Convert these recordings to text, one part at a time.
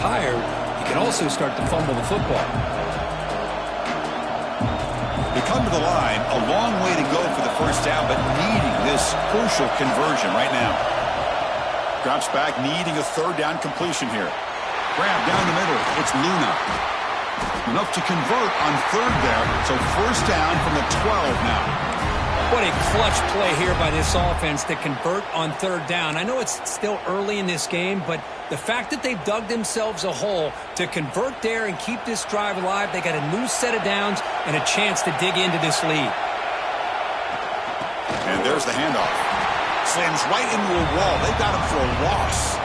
tired, he can also start to fumble the football. They come to the line, a long way to go for the first down, but needing this crucial conversion right now. Drops back, needing a third down completion here. Grab down the middle. It's Luna. Enough to convert on third there. So first down from the 12 now. What a clutch play here by this offense to convert on third down. I know it's still early in this game, but the fact that they've dug themselves a hole to convert there and keep this drive alive, they got a new set of downs and a chance to dig into this lead. And there's the handoff. Slams right into a wall. They got him for a loss.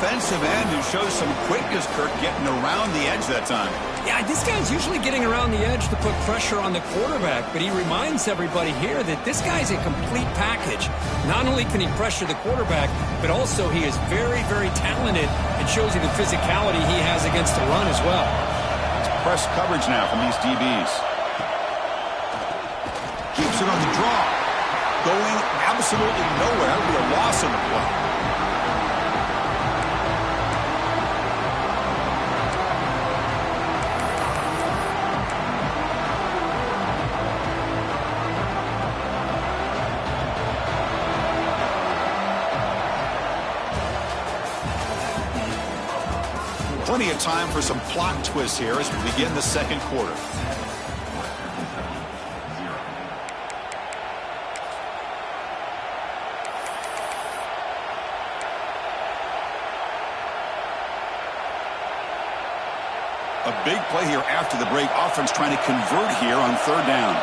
Defensive end who shows some quickness, Kirk, getting around the edge that time. Yeah, this guy's usually getting around the edge to put pressure on the quarterback, but he reminds everybody here that this guy's a complete package. Not only can he pressure the quarterback, but also he is very, very talented and shows you the physicality he has against the run as well. It's press coverage now from these DBs. Keeps it on the draw. Going absolutely nowhere. That would be a loss in the play. Plenty of time for some plot twists here as we begin the second quarter. A big play here after the break. Offense trying to convert here on third down.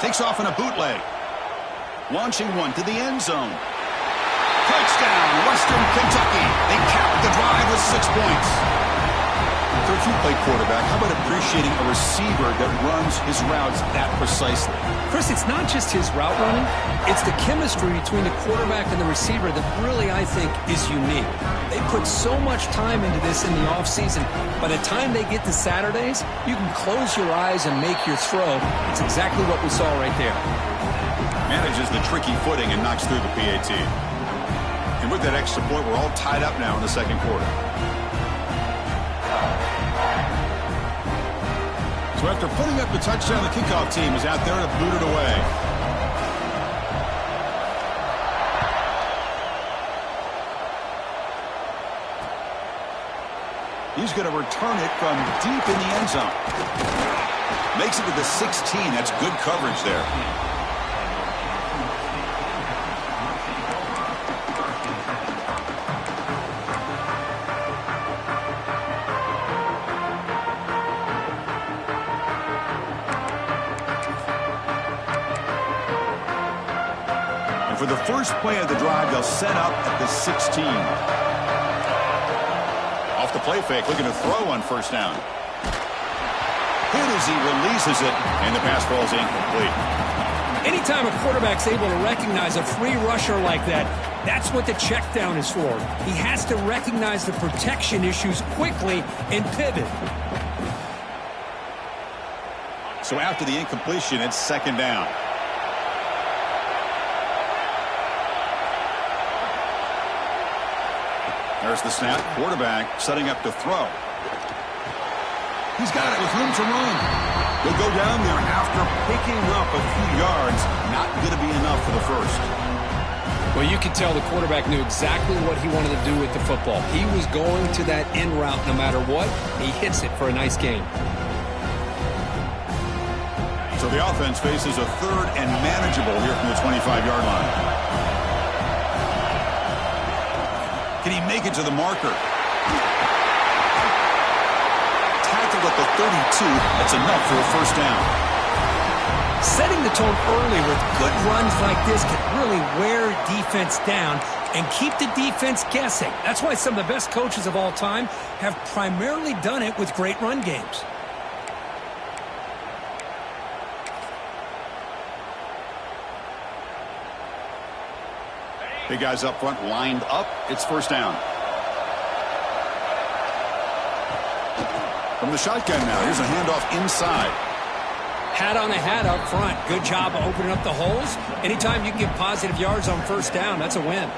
Takes off in a bootleg. Launching one to the end zone. Touchdown, Western Kentucky. They capped the drive with 6 points. So if you play quarterback, how about appreciating a receiver that runs his routes that precisely? Chris, it's not just his route running. It's the chemistry between the quarterback and the receiver that really, I think, is unique. They put so much time into this in the offseason. By the time they get to Saturdays, you can close your eyes and make your throw. It's exactly what we saw right there. Manages the tricky footing and knocks through the PAT. And with that extra point, we're all tied up now in the second quarter. So after putting up the touchdown, the kickoff team is out there to boot it away. He's going to return it from deep in the end zone. Makes it to the 16. That's good coverage there. For the first play of the drive, they'll set up at the 16. Off the play fake, looking to throw on first down. Hit as he releases it, and the pass ball is incomplete. Anytime a quarterback's able to recognize a free rusher like that, that's what the check down is for. He has to recognize the protection issues quickly and pivot. So after the incompletion, it's second down. There's the snap. Quarterback setting up to throw. He's got it with room to run. He'll go down there after picking up a few yards. Not going to be enough for the first. Well, you can tell the quarterback knew exactly what he wanted to do with the football. He was going to that in route no matter what. He hits it for a nice gain. So the offense faces a third and manageable here from the 25-yard line. Can he make it to the marker? Tackled at the 32. That's enough for a first down. Setting the tone early with good runs like this can really wear defense down and keep the defense guessing. That's why some of the best coaches of all time have primarily done it with great run games. Big guys up front lined up. It's first down. From the shotgun now. Here's a handoff inside. Hat on a hat up front. Good job of opening up the holes. Anytime you can get positive yards on first down, that's a win.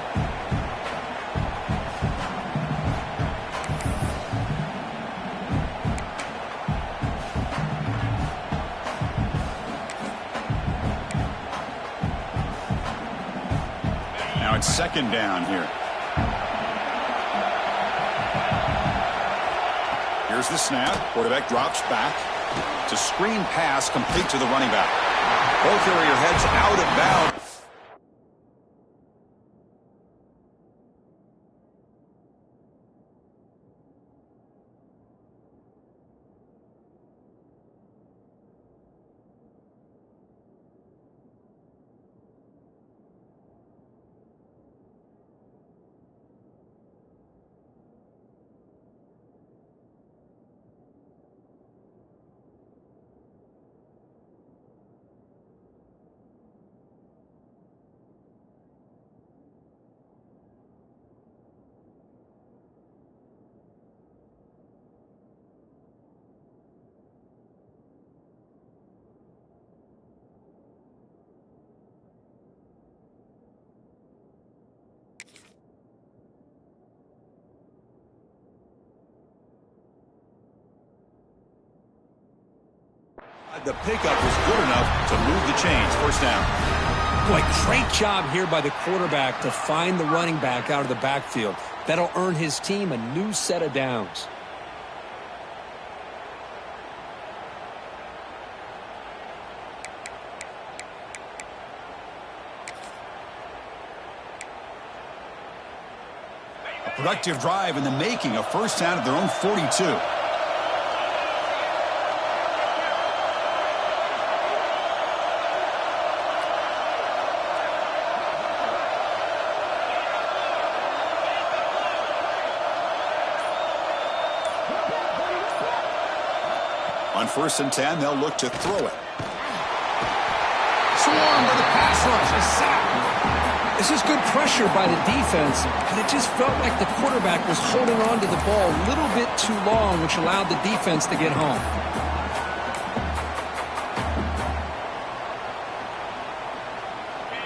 second down here. Here's the snap. Quarterback drops back. It's a screen pass complete to the running back. Ball carrier heads out of bounds. The pickup was good enough to move the chains. First down. Boy, great job here by the quarterback to find the running back out of the backfield. That'll earn his team a new set of downs. A productive drive in the making. A first down at their own 42. On 1st and 10, they'll look to throw it. Swarmed by the pass rush. A sack. This is good pressure by the defense, but it just felt like the quarterback was holding on to the ball a little bit too long, which allowed the defense to get home.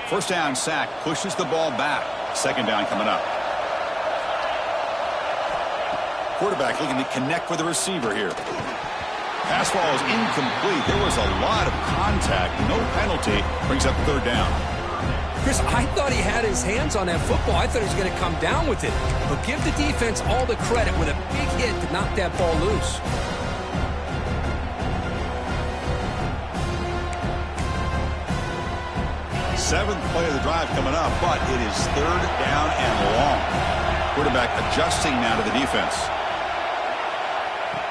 First down sack pushes the ball back. Second down coming up. Quarterback looking to connect with the receiver here. Pass ball is incomplete. There was a lot of contact. No penalty. Brings up third down. Chris, I thought he had his hands on that football. I thought he was going to come down with it. But give the defense all the credit with a big hit to knock that ball loose. Seventh play of the drive coming up, but it is third down and long. Quarterback adjusting now to the defense.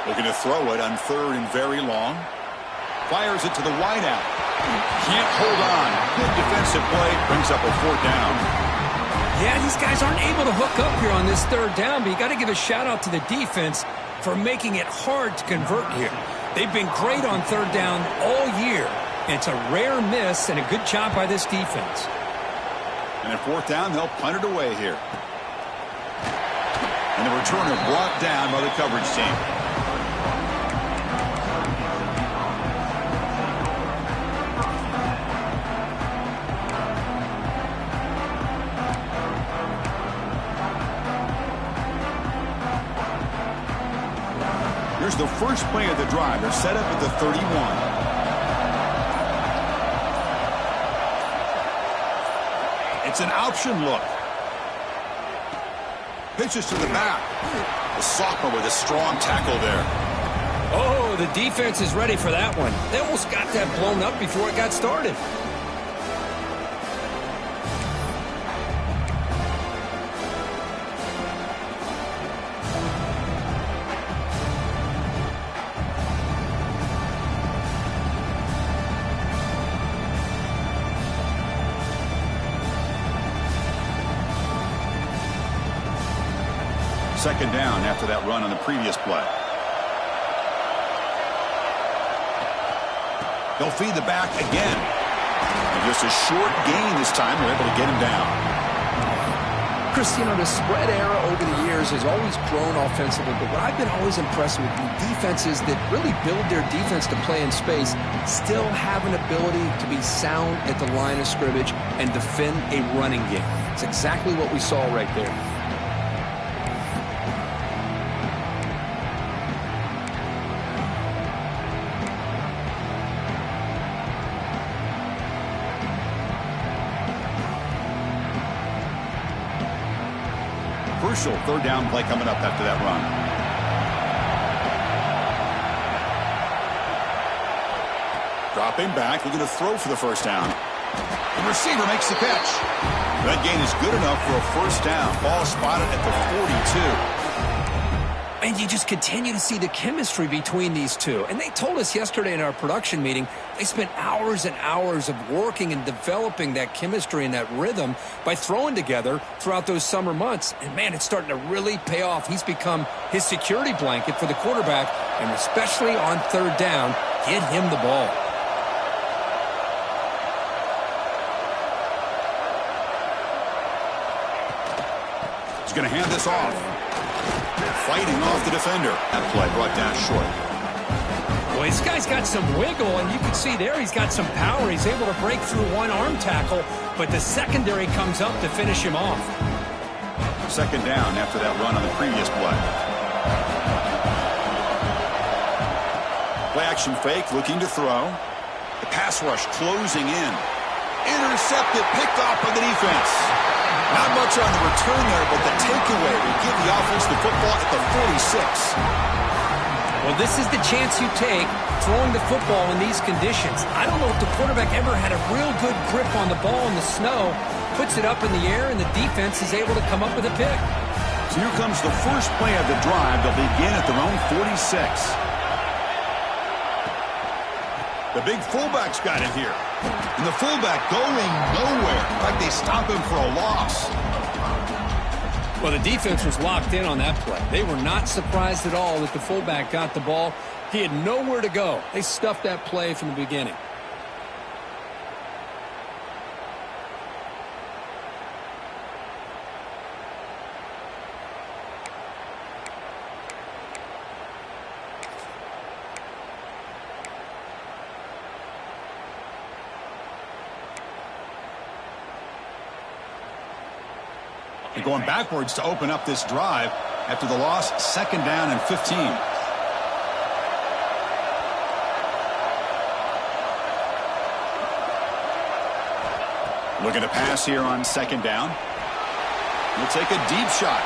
Looking to throw it on third and very long. Fires it to the wideout. Can't hold on. Good defensive play. Brings up a fourth down. Yeah, these guys aren't able to hook up here on this third down, but you got to give a shout out to the defense for making it hard to convert here. They've been great on third down all year. And it's a rare miss and a good job by this defense. And at fourth down, they'll punt it away here. And the returner brought down by the coverage team. Here's the first play of the drive. They're set up at the 31. It's an option look. Pitches to the back. The sophomore with a strong tackle there. Oh, the defense is ready for that one. They almost got that blown up before it got started. Second down after that run on the previous play. They'll feed the back again. And just a short gain this time. They're able to get him down. Chris, you know, the spread era over the years has always grown offensively, but what I've been always impressed with the defenses that really build their defense to play in space still have an ability to be sound at the line of scrimmage and defend a running game. It's exactly what we saw right there. crucial third down play coming up after that run. Dropping back, looking to throw for the first down. The receiver makes the catch. That gain is good enough for a first down. Ball spotted at the 42. And you just continue to see the chemistry between these two. And they told us yesterday in our production meeting, they spent hours and hours of working and developing that chemistry and that rhythm by throwing together throughout those summer months. And, man, it's starting to really pay off. He's become his security blanket for the quarterback, and especially on third down, get him the ball. He's going to hand this off. Fighting off the defender. That play brought down short. Boy, this guy's got some wiggle, and you can see there he's got some power. He's able to break through one arm tackle, but the secondary comes up to finish him off. Second down after that run on the previous play. Play action fake, looking to throw. The pass rush closing in. Intercepted, picked off by the defense. Not much on the return there, but the takeaway will give the offense the football at the 46. Well, this is the chance you take throwing the football in these conditions. I don't know if the quarterback ever had a real good grip on the ball in the snow, puts it up in the air, and the defense is able to come up with a pick. So here comes the first play of the drive. They'll begin at their own 46. The big fullback's got it here. And the fullback going nowhere. In fact, they stop him for a loss. Well, the defense was locked in on that play. They were not surprised at all that the fullback got the ball. He had nowhere to go. They stuffed that play from the beginning. They're going backwards to open up this drive after the loss, second down and 15. Looking to pass here on second down. He'll take a deep shot.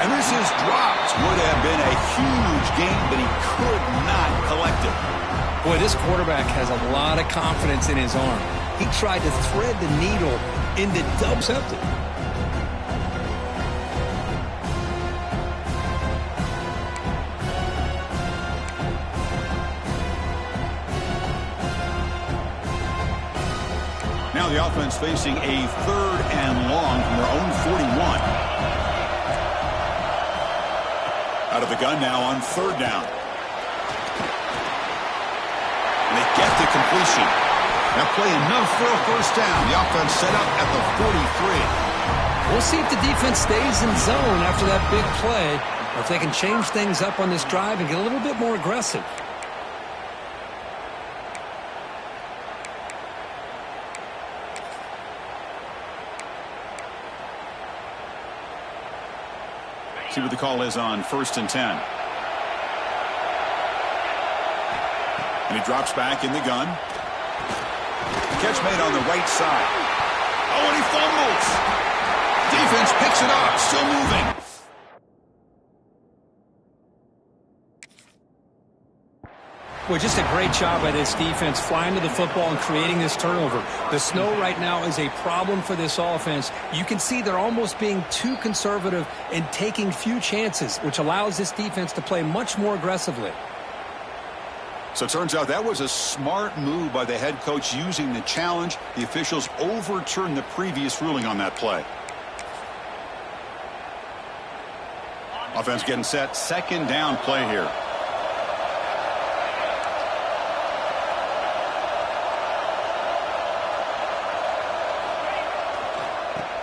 And this is dropped. Would have been a huge gain, but he could not collect it. Boy, this quarterback has a lot of confidence in his arm. He tried to thread the needle into double septic. Now the offense facing a third and long from their own 41. Out of the gun now on third down. And they get the completion. That play enough for a first down. The offense set up at the 43. We'll see if the defense stays in zone after that big play, or if they can change things up on this drive and get a little bit more aggressive. See what the call is on 1st and 10. And he drops back in the gun. Catch made on the right side. Oh, and he fumbles. Defense picks it up. Still moving. Well, just a great job by this defense flying to the football and creating this turnover. The snow right now is a problem for this offense. You can see they're almost being too conservative and taking few chances, which allows this defense to play much more aggressively. So it turns out that was a smart move by the head coach using the challenge. The officials overturned the previous ruling on that play. Offense getting set. Second down play here.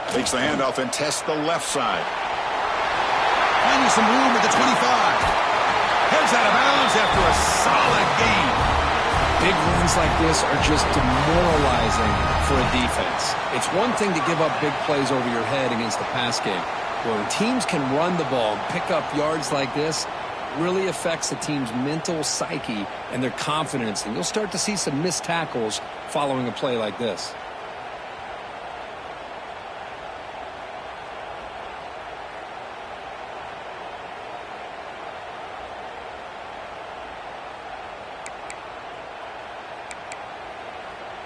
Takes the handoff and tests the left side. Finding some room at the 25. Heads out of bounds after a solid gain. Big runs like this are just demoralizing for a defense. It's one thing to give up big plays over your head against the pass game. When teams can run the ball and pick up yards like this, it really affects the team's mental psyche and their confidence. And you'll start to see some missed tackles following a play like this.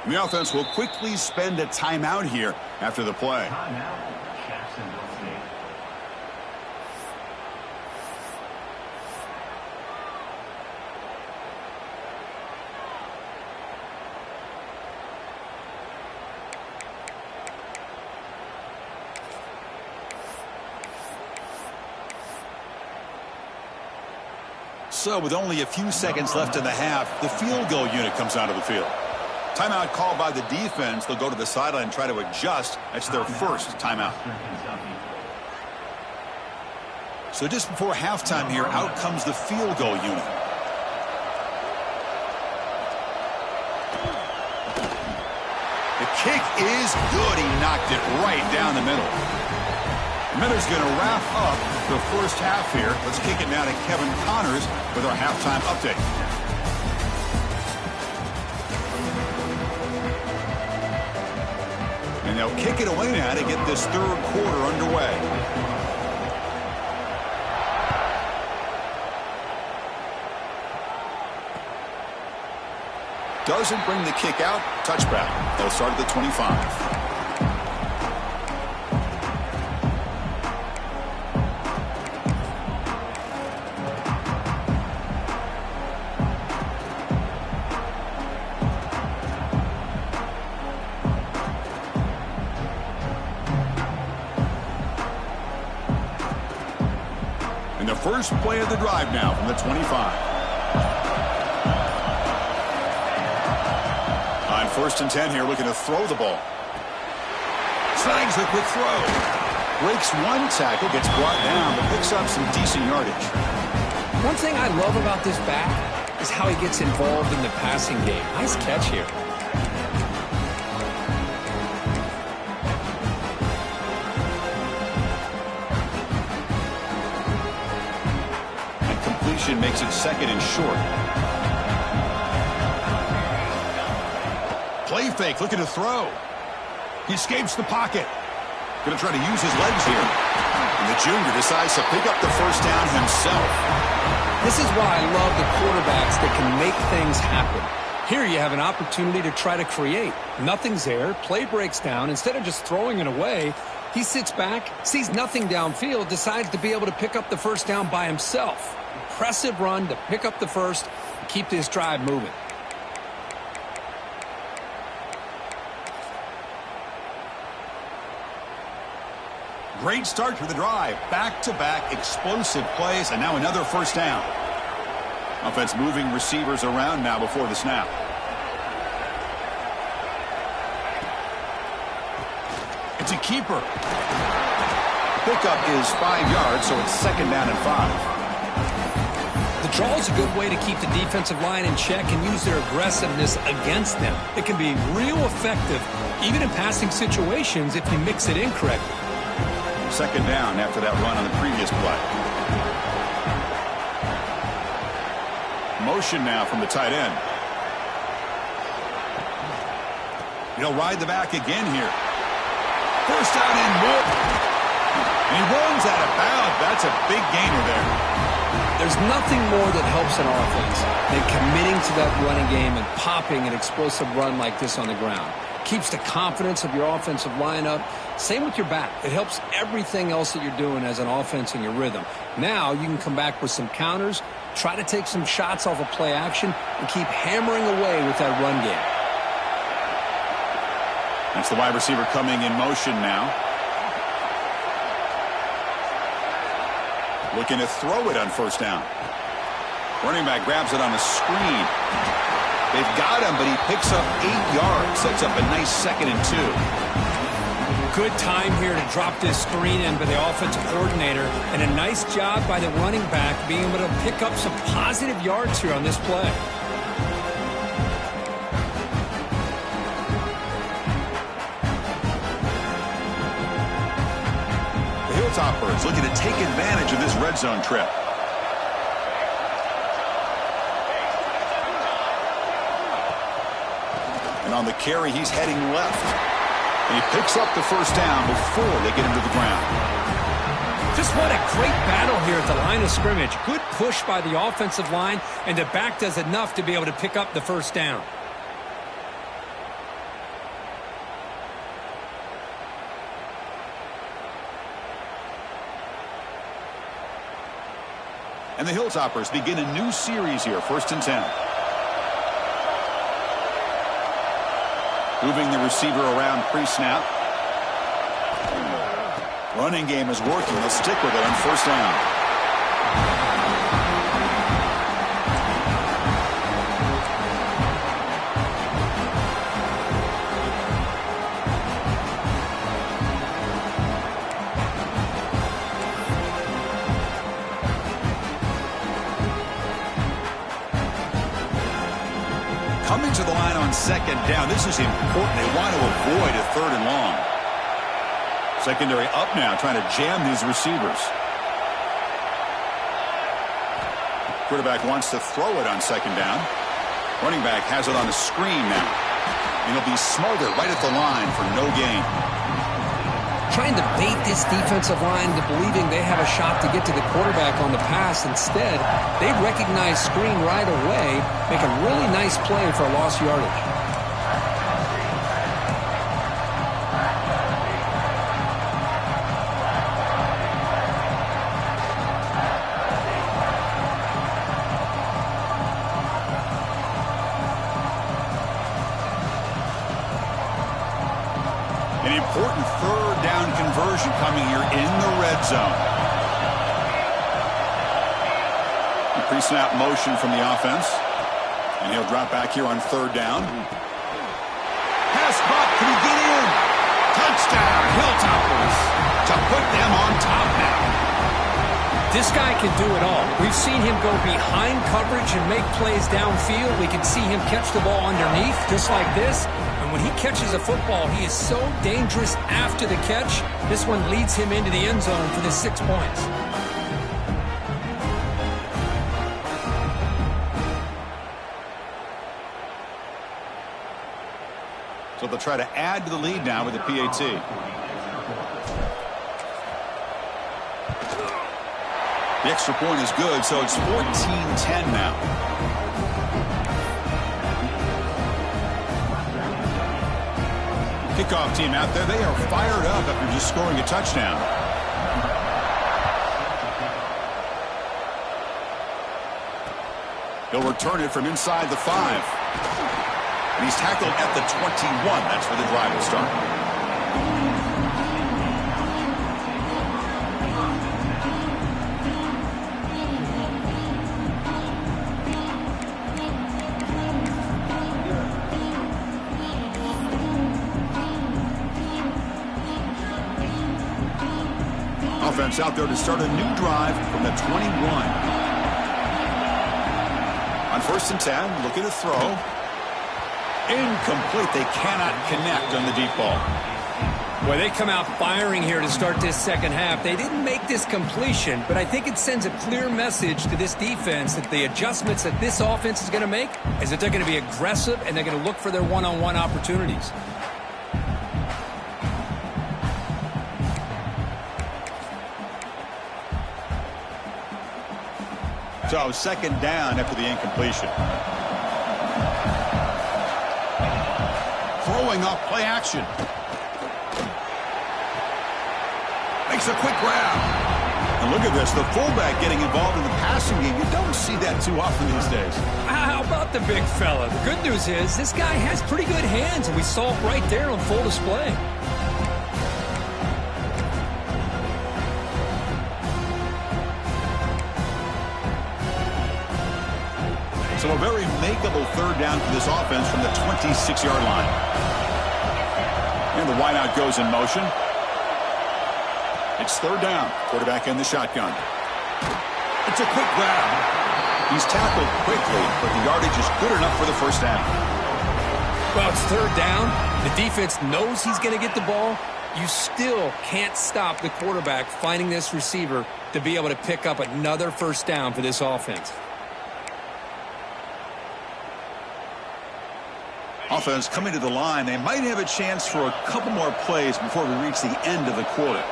And the offense will quickly spend a timeout here after the play. So with only a few seconds left in the half, the field goal unit comes onto the field. Timeout called by the defense. They'll go to the sideline and try to adjust. That's their first timeout. So just before halftime here, out comes the field goal unit. The kick is good. He knocked it right down the middle. Miller's going to wrap up the first half here. Let's kick it now to Kevin Connors with our halftime update. And they'll kick it away now to get this third quarter underway. Doesn't bring the kick out. Touchback. They'll start at the 25. First play of the drive now from the 25. On 1st and 10 here, looking to throw the ball. Snags a quick throw. Breaks one tackle, gets brought down, but picks up some decent yardage. One thing I love about this back is how he gets involved in the passing game. Nice catch here. Makes it second and short. Play fake, looking to throw. He escapes the pocket. Going to try to use his legs here. And the junior decides to pick up the first down himself. This is why I love the quarterbacks that can make things happen. Here you have an opportunity to try to create. Nothing's there. Play breaks down. Instead of just throwing it away, he sits back, sees nothing downfield, decides to be able to pick up the first down by himself. Impressive run to pick up the first and keep this drive moving. Great start for the drive. Back-to-back explosive plays, and now another first down. Offense moving receivers around now before the snap. It's a keeper. Pickup is 5 yards, so it's second down and 5. The draw is a good way to keep the defensive line in check and use their aggressiveness against them. It can be real effective, even in passing situations, if you mix it in correctly. Second down after that run on the previous play. Motion now from the tight end. He'll ride the back again here. First down and more. And he runs out of bounds. That's a big gainer there. There's nothing more that helps an offense than committing to that running game and popping an explosive run like this on the ground. Keeps the confidence of your offensive lineup. Same with your back. It helps everything else that you're doing as an offense in your rhythm. Now you can come back with some counters, try to take some shots off of play action, and keep hammering away with that run game. That's the wide receiver coming in motion now. Looking to throw it on first down. Running back grabs it on the screen. They've got him, but he picks up 8 yards. Sets up a nice 2nd and 2. Good time here to drop this screen in by the offensive coordinator. And a nice job by the running back being able to pick up some positive yards here on this play. Hilltoppers looking to take advantage of this red zone trip. And on the carry, he's heading left. And he picks up the first down before they get him to the ground. Just what a great battle here at the line of scrimmage. Good push by the offensive line, and the back does enough to be able to pick up the first down. And the Hilltoppers begin a new series here, 1st and 10. Moving the receiver around pre-snap. Running game is working. They'll stick with it on 1st down. Coming to the line on 2nd down. This is important. They want to avoid a 3rd and long. Secondary up now, trying to jam these receivers. Quarterback wants to throw it on 2nd down. Running back has it on a screen now. And he'll be smothered right at the line for no gain. Trying to bait this defensive line to believing they have a shot to get to the quarterback on the pass. Instead, they recognize screen right away, make a really nice play for a lost yardage. An important 3rd down conversion coming here in the red zone. Pre-snap motion from the offense. And he'll drop back here on 3rd down. Pass caught. Can he get in? Touchdown, Hilltoppers. To put them on top now. This guy can do it all. We've seen him go behind coverage and make plays downfield. We can see him catch the ball underneath, just like this. And when he catches a football, he is so dangerous after the catch. This one leads him into the end zone for the 6 points. So they'll try to add to the lead now with the PAT. The extra point is good, so it's 14-10 now. Kickoff team out there, they are fired up after just scoring a touchdown. He'll return it from inside the 5. And he's tackled at the 21. That's where the drive will start. Offense out there to start a new drive from the 21. On 1st and 10, looking to throw. Incomplete. They cannot connect on the deep ball. Well, they come out firing here to start this second half. They didn't make this completion, but I think it sends a clear message to this defense that the adjustments that this offense is going to make is that they're going to be aggressive and they're going to look for their one-on-one opportunities. So 2nd down after the incompletion. Throwing off play action. Makes a quick grab. And look at this, the fullback getting involved in the passing game. You don't see that too often these days. How about the big fella? The good news is this guy has pretty good hands, and we saw it right there on full display. So a very makeable 3rd down for this offense from the 26-yard line. And the wideout goes in motion. It's 3rd down. Quarterback in the shotgun. It's a quick grab. He's tackled quickly, but the yardage is good enough for the 1st down. Well, it's 3rd down. The defense knows he's going to get the ball. You still can't stop the quarterback finding this receiver to be able to pick up another 1st down for this offense. Offense coming to the line. They might have a chance for a couple more plays before we reach the end of the quarter.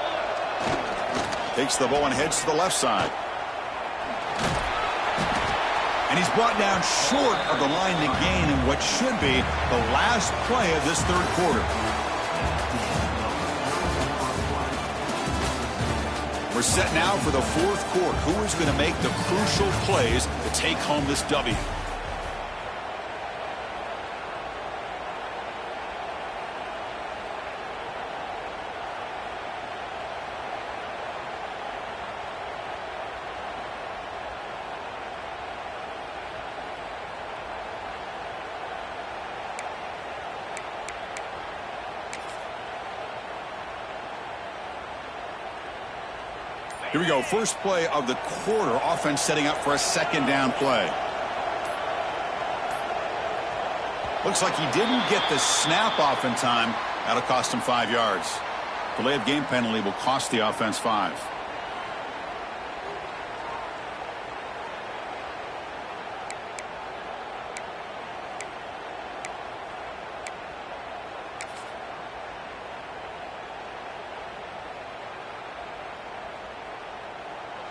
Takes the ball and heads to the left side. And he's brought down short of the line to gain in what should be the last play of this 3rd quarter. We're set now for the fourth quarter. Who is going to make the crucial plays to take home this W? Here we go. First play of the quarter. Offense setting up for a second down play. Looks like he didn't get the snap off in time. That'll cost him 5 yards. Delay of game penalty will cost the offense 5.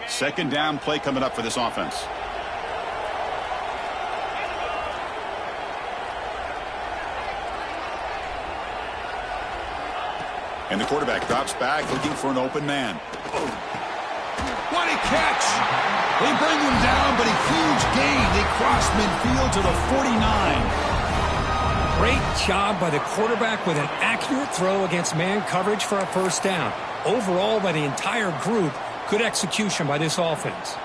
Second down play coming up for this offense. And the quarterback drops back looking for an open man. What a catch! They bring him down, but a huge gain. They cross midfield to the 49. Great job by the quarterback with an accurate throw against man coverage for a first down. Overall, by the entire group, good execution by this offense.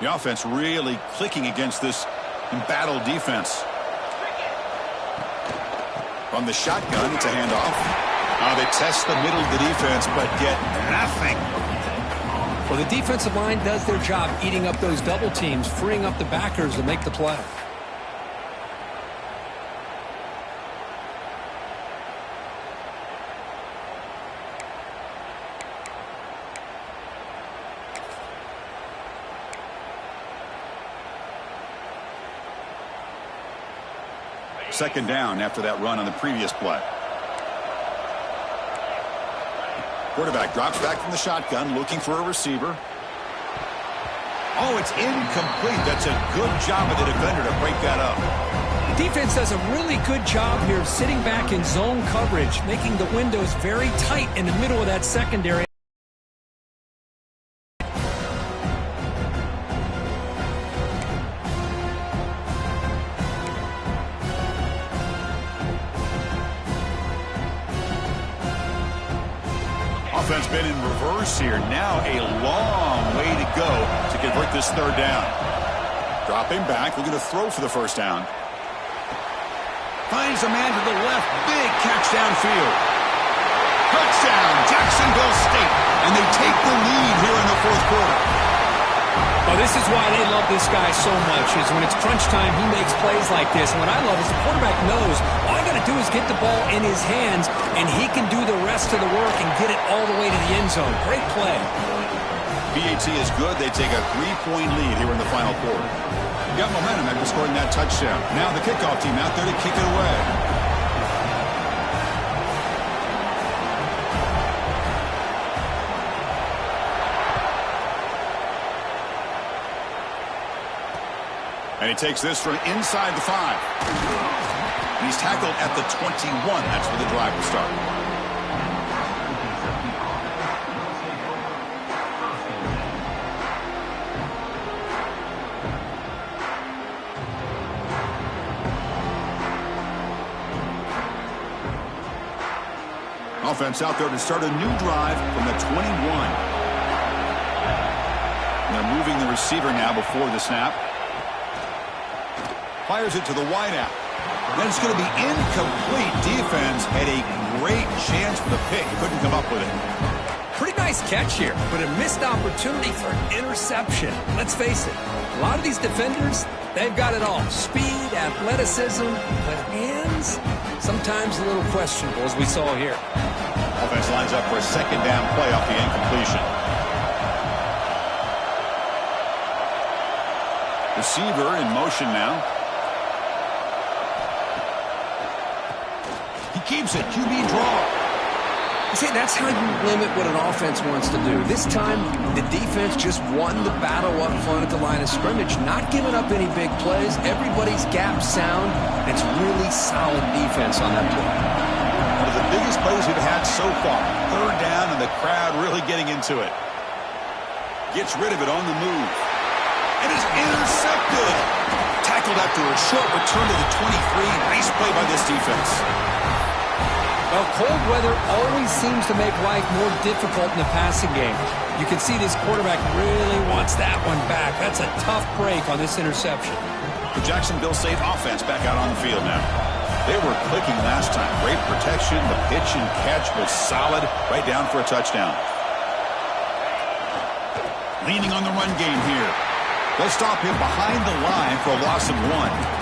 The offense really clicking against this embattled defense. From the shotgun, it's a handoff. They test the middle of the defense, but get nothing. Well, the defensive line does their job eating up those double teams, freeing up the backers to make the play. Second down after that run on the previous play. Quarterback drops back from the shotgun, looking for a receiver. Oh, it's incomplete. That's a good job of the defender to break that up. Defense does a really good job here of sitting back in zone coverage, making the windows very tight in the middle of that secondary. Offense been in reverse here. Now a long way to go to convert this third down. Dropping back, looking to throw for the first down. Finds a man to the left. Big catch downfield. Touchdown, Jacksonville State. And they take the lead here in the fourth quarter. Well, this is why they love this guy so much, is when it's crunch time, he makes plays like this. And what I love is the quarterback knows all I got to do is get the ball in his hands, and he can do the rest of the work and get it all the way to the end zone. Great play. BAT is good. They take a 3-point lead here in the final quarter. Got momentum after scoring that touchdown. Now the kickoff team out there to kick it away. And he takes this from inside the 5. And he's tackled at the 21. That's where the drive will start. Offense out there to start a new drive from the 21. And they're moving the receiver now before the snap. Fires it to the wideout. Then it's going to be incomplete. Defense had a great chance for the pick. Couldn't come up with it. Pretty nice catch here, but a missed opportunity for an interception. Let's face it, a lot of these defenders, they've got it all. Speed, athleticism, but hands, sometimes a little questionable, as we saw here. Offense lines up for a second down play off the incompletion. Receiver in motion now. Keeps it, QB draw. See, that's how you limit what an offense wants to do. This time, the defense just won the battle up front at the line of scrimmage, not giving up any big plays. Everybody's gap sound. It's really solid defense on that play. One of the the biggest plays we've had so far. Third down, and the crowd really getting into it. Gets rid of it on the move. And is intercepted. Tackled after a short return to the 23. Nice play by this defense. Well, cold weather always seems to make life more difficult in the passing game. You can see this quarterback really wants that one back. That's a tough break on this interception. The Jacksonville State offense back out on the field now. They were clicking last time. Great protection. The pitch and catch was solid. Right down for a touchdown. Leaning on the run game here. They'll stop him behind the line for a loss of 1.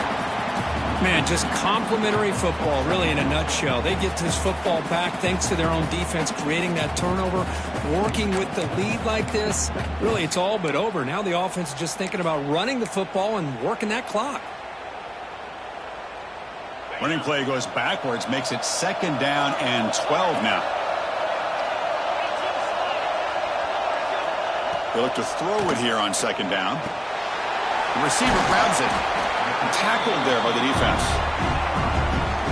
Man, just complimentary football, really, in a nutshell. They get this football back thanks to their own defense, creating that turnover, working with the lead like this. Really, it's all but over. Now the offense is just thinking about running the football and working that clock. Running play goes backwards, makes it 2nd down and 12 now. They look to throw it here on 2nd down. The receiver grabs it. Tackled there by the defense.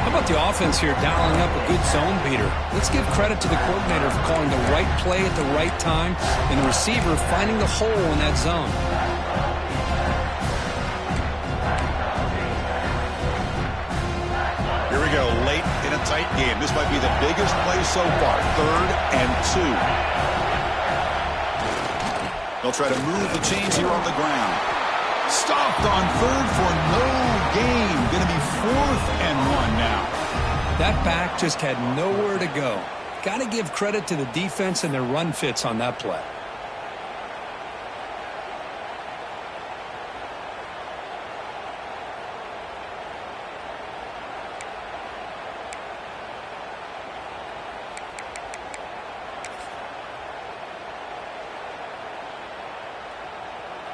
How about the offense here dialing up a good zone beater? Let's give credit to the coordinator for calling the right play at the right time and the receiver finding the hole in that zone. Here we go, late in a tight game. This might be the biggest play so far. 3rd and 2. They'll try to move the chains here on the ground. Stopped on 3rd for no gain. Going to be 4th and 1 now. That back just had nowhere to go. Got to give credit to the defense and their run fits on that play.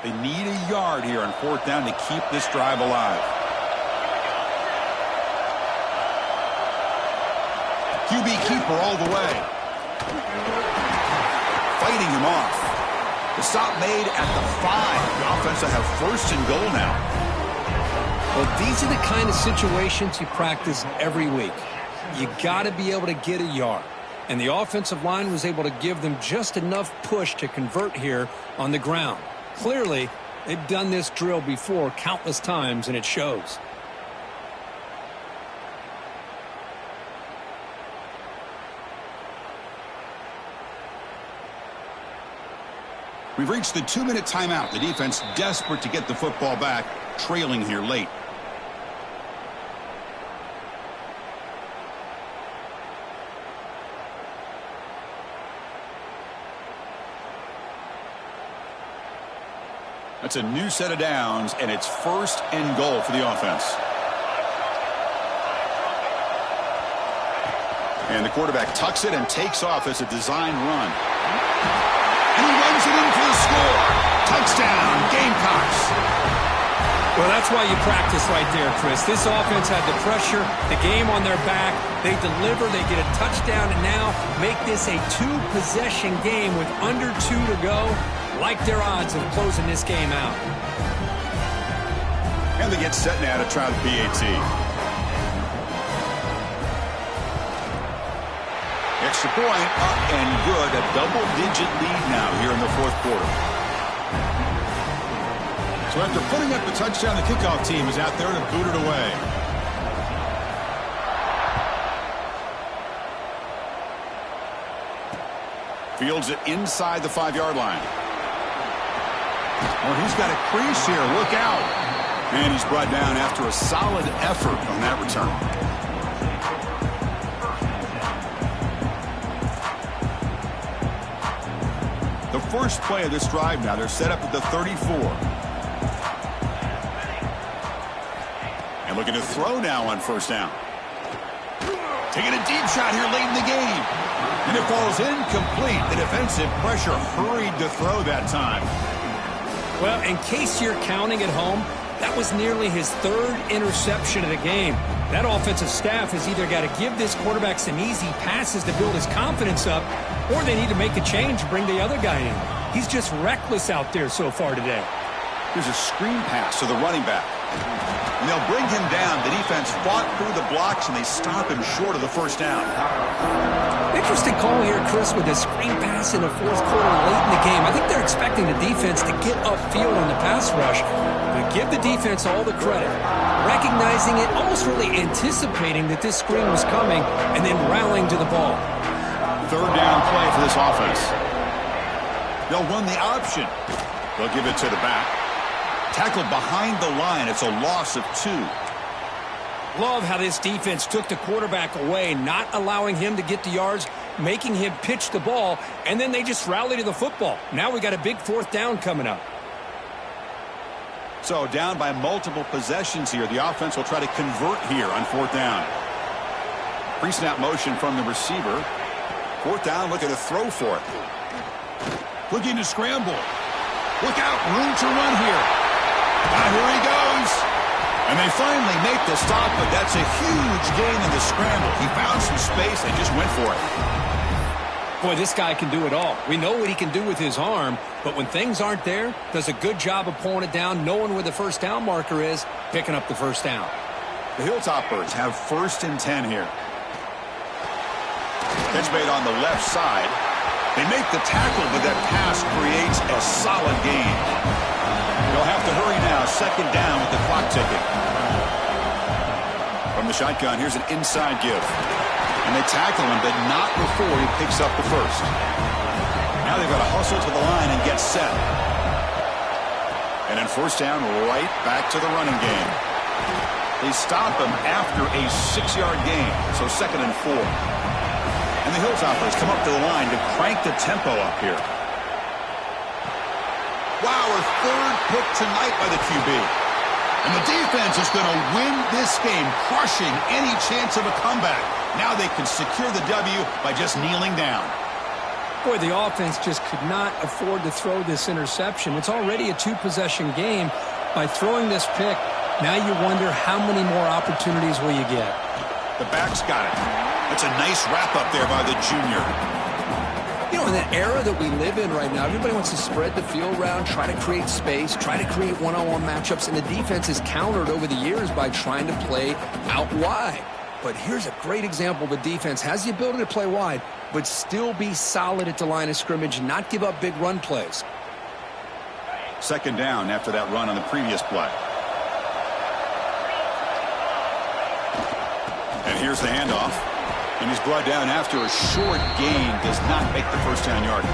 They need a yard here on 4th down to keep this drive alive. QB keeper all the way. Fighting him off. The stop made at the 5. The offense will have 1st and goal now. Well, these are the kind of situations you practice every week. You got to be able to get a yard. And the offensive line was able to give them just enough push to convert here on the ground. Clearly, they've done this drill before countless times, and it shows. We've reached the 2-minute timeout. The defense desperate to get the football back, trailing here late. That's a new set of downs, and it's 1st and goal for the offense. And the quarterback tucks it and takes off as a design run. And he runs it in for the score. Touchdown, Gamecocks. Well, that's why you practice right there, Chris. This offense had the pressure, the game on their back. They deliver, they get a touchdown, and now make this a 2-possession game with under 2 to go. Like their odds of closing this game out. And they get set now to try the PAT. Extra point up and good. A double-digit lead now here in the 4th quarter. So after putting up the touchdown, the kickoff team is out there to boot it away. Fields it inside the 5-yard line. Oh, he's got a crease here. Look out. And he's brought down after a solid effort on that return. The first play of this drive now. They're set up at the 34. And looking to throw now on 1st down. Taking a deep shot here late in the game. And it falls incomplete. The defensive pressure hurried to throw that time. Well, in case you're counting at home, that was nearly his 3rd interception of the game. That offensive staff has either got to give this quarterback some easy passes to build his confidence up, or they need to make a change and bring the other guy in. He's just reckless out there so far today. Here's a screen pass to the running back. And they'll bring him down. The defense fought through the blocks, and they stop him short of the first down. Interesting call here, Chris, with a screen pass in the fourth quarter late in the game. I think they're expecting the defense to get upfield on the pass rush. But give the defense all the credit. Recognizing it, almost really anticipating that this screen was coming, and then rallying to the ball. Third down play for this offense. They'll run the option. They'll give it to the back. Tackled behind the line. It's a loss of 2. Love how this defense took the quarterback away, not allowing him to get the yards, making him pitch the ball, and then they just rally to the football. Now we got a big fourth down coming up. So down by multiple possessions here. The offense will try to convert here on fourth down. Pre-snap motion from the receiver. Fourth down, looking to throw for it. Looking to scramble. Look out, room to run here. Here he goes. And they finally make the stop, but that's a huge gain in the scramble. He found some space and just went for it. Boy, this guy can do it all. We know what he can do with his arm, but when things aren't there, does a good job of pulling it down, knowing where the first down marker is, picking up the first down. The Hilltoppers have 1st and 10 here. Catch made on the left side. They make the tackle, but that pass creates a solid gain. They'll have to hurry now. 2nd down with the clock ticking. From the shotgun, here's an inside give. And they tackle him, but not before he picks up the first. Now they've got to hustle to the line and get set. And then first down, right back to the running game. They stop him after a 6-yard gain, so 2nd and 4. And the Hilltoppers come up to the line to crank the tempo up here. Wow, a 3rd pick tonight by the QB. And the defense is going to win this game, crushing any chance of a comeback. Now they can secure the W by just kneeling down. Boy, the offense just could not afford to throw this interception. It's already a 2-possession game. By throwing this pick, now you wonder how many more opportunities will you get. The back's got it. That's a nice wrap-up there by the junior. You know, in the era that we live in right now, everybody wants to spread the field around, try to create space, try to create one-on-one matchups, and the defense is countered over the years by trying to play out wide. But here's a great example. The defense has the ability to play wide, but still be solid at the line of scrimmage and not give up big run plays. 2nd down after that run on the previous play. And here's the handoff. And he's brought down after a short gain. Does not make the first down yardage.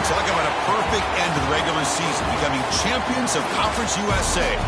Talk about a perfect end to the regular season, becoming champions of Conference USA.